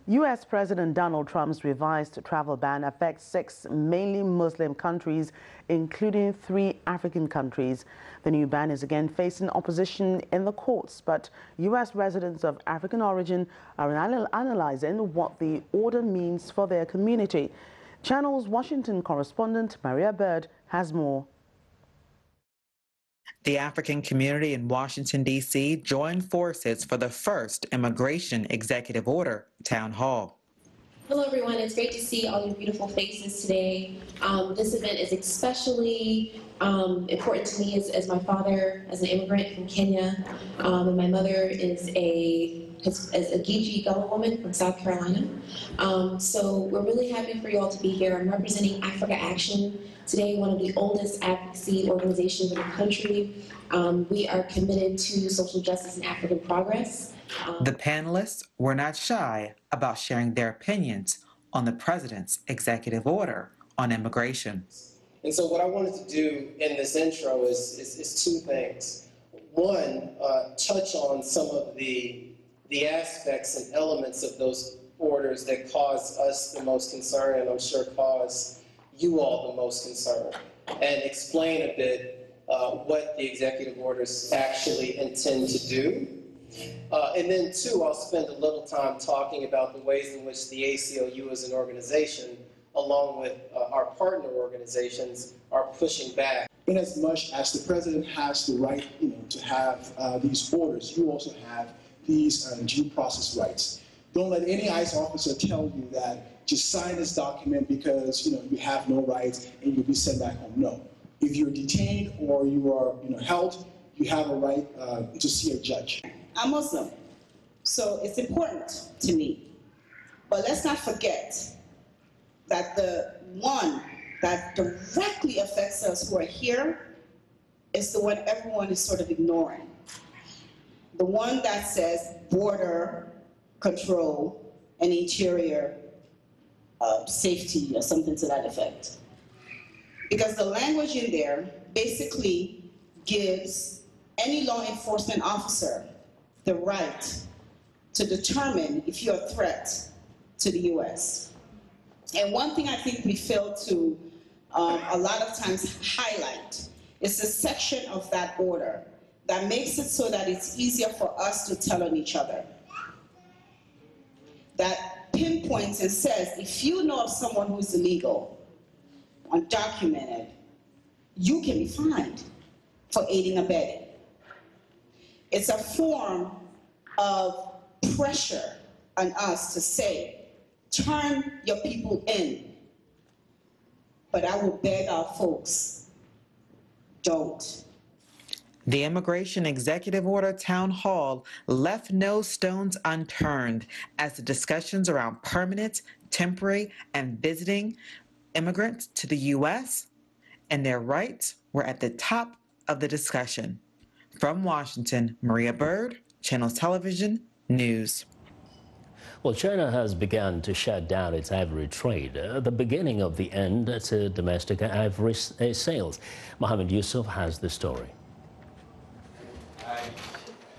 U.S. President Donald Trump's revised travel ban affects 6 mainly Muslim countries, including 3 African countries. The new ban is again facing opposition in the courts, but U.S. residents of African origin are analyzing what the order means for their community. Channel's Washington correspondent Maria Bird has more. The African community in Washington, D.C. joined forces for the first immigration executive order town hall. Hello, everyone. It's great to see all your beautiful faces today. This event is especially important to me as my father, as an immigrant from Kenya, and my mother is a Gigi Gullah woman from South Carolina. So we're really happy for you all to be here. I'm representing Africa Action today, one of the oldest advocacy organizations in the country. We are committed to social justice and African progress. The panelists were not shy about sharing their opinions on the president's executive order on immigration. And so what I wanted to do in this intro is 2 things. One, touch on some of the aspects and elements of those orders that cause us the most concern, and I'm sure cause you all the most concern, and explain a bit what the executive orders actually intend to do. And then 2, I'll spend a little time talking about the ways in which the ACLU as an organization, along with our partner organizations, are pushing back. In as much as the president has the right, to have these orders, you also have these due process rights. Don't let any ICE officer tell you that just sign this document because you have no rights and you'll be sent back home. No. If you're detained or you are held, you have a right to see a judge. I'm Muslim, so it's important to me. But let's not forget that the one that directly affects us who are here is the one everyone is sort of ignoring. The one that says border control and interior safety or something to that effect. Because the language in there basically gives any law enforcement officer the right to determine if you're a threat to the U.S. And one thing I think we fail to a lot of times highlight is the section of that order that makes it so that it's easier for us to tell on each other. That pinpoints and says, if you know of someone who's illegal, undocumented, you can be fined for aiding and abetting. It's a form of pressure on us to say, turn your people in. But I will beg our folks, don't. The Immigration Executive Order Town Hall left no stones unturned as the discussions around permanent, temporary, and visiting immigrants to the U.S. and their rights were at the top of the discussion. From Washington, Maria Bird, Channels Television News. Well, China has begun to shut down its ivory trade, the beginning of the end to domestic ivory sales. Mohammed Yusuf has the story.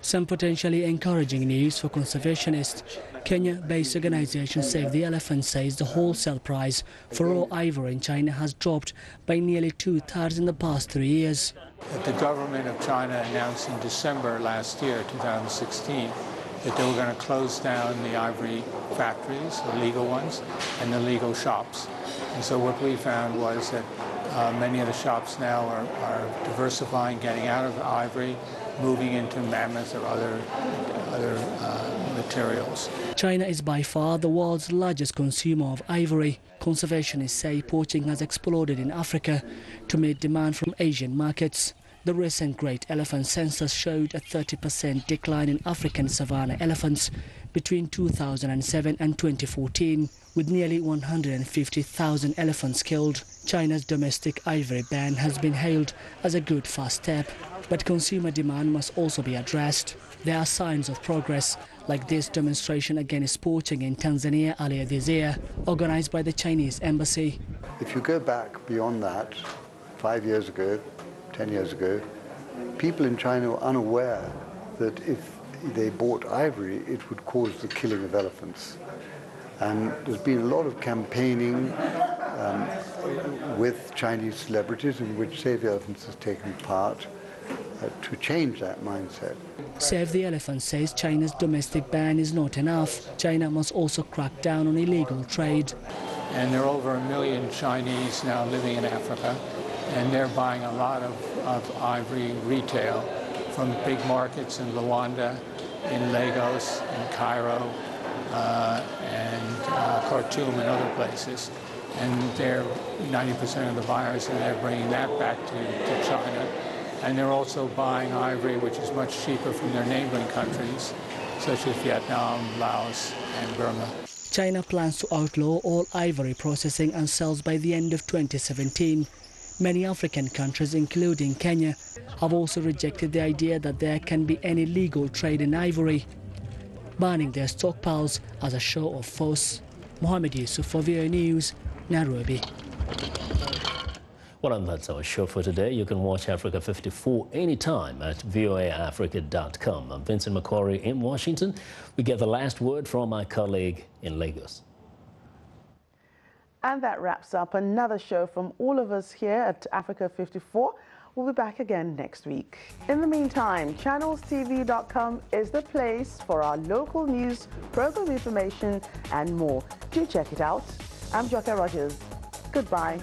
Some potentially encouraging news for conservationists. Kenya-based organization Save the Elephant says the wholesale price for raw ivory in China has dropped by nearly 2/3 in the past 3 years. The government of China announced in December last year, 2016, that they were going to close down the ivory factories, the legal ones, and the legal shops. And so what we found was that many of the shops now are diversifying, getting out of ivory, moving into mammoth or other materials. China is by far the world's largest consumer of ivory. Conservationists say poaching has exploded in Africa to meet demand from Asian markets. The recent Great Elephant Census showed a 30% decline in African savanna elephants between 2007 and 2014, with nearly 150,000 elephants killed. China's domestic ivory ban has been hailed as a good first step, but consumer demand must also be addressed. There are signs of progress, like this demonstration against poaching in Tanzania earlier this year, organized by the Chinese embassy. If you go back beyond that, 5 years ago, 10 years ago, people in China were unaware that if they bought ivory, it would cause the killing of elephants. And there's been a lot of campaigning with Chinese celebrities in which Save the Elephants has taken part to change that mindset. Save the Elephant says China's domestic ban is not enough. China must also crack down on illegal trade. And there are over 1 million Chinese now living in Africa, and they're buying a lot of ivory retail from big markets in Luanda, in Lagos, in Cairo, and Khartoum and other places. And they're 90% of the buyers, and they're bringing that back to China. And they're also buying ivory, which is much cheaper from their neighboring countries, such as Vietnam, Laos, and Burma. China plans to outlaw all ivory processing and sales by the end of 2017. Many African countries, including Kenya, have also rejected the idea that there can be any legal trade in ivory, banning their stockpiles as a show of force. Mohammed Yusuf for VOA News, Nairobi. Well, and that's our show for today. You can watch Africa 54 anytime at voaafrica.com. I'm Vincent McCory in Washington. We get the last word from my colleague in Lagos. And that wraps up another show from all of us here at Africa 54. We'll be back again next week. In the meantime, channelstv.com is the place for our local news, program information, and more. Do check it out. I'm Joke Rogers. Goodbye.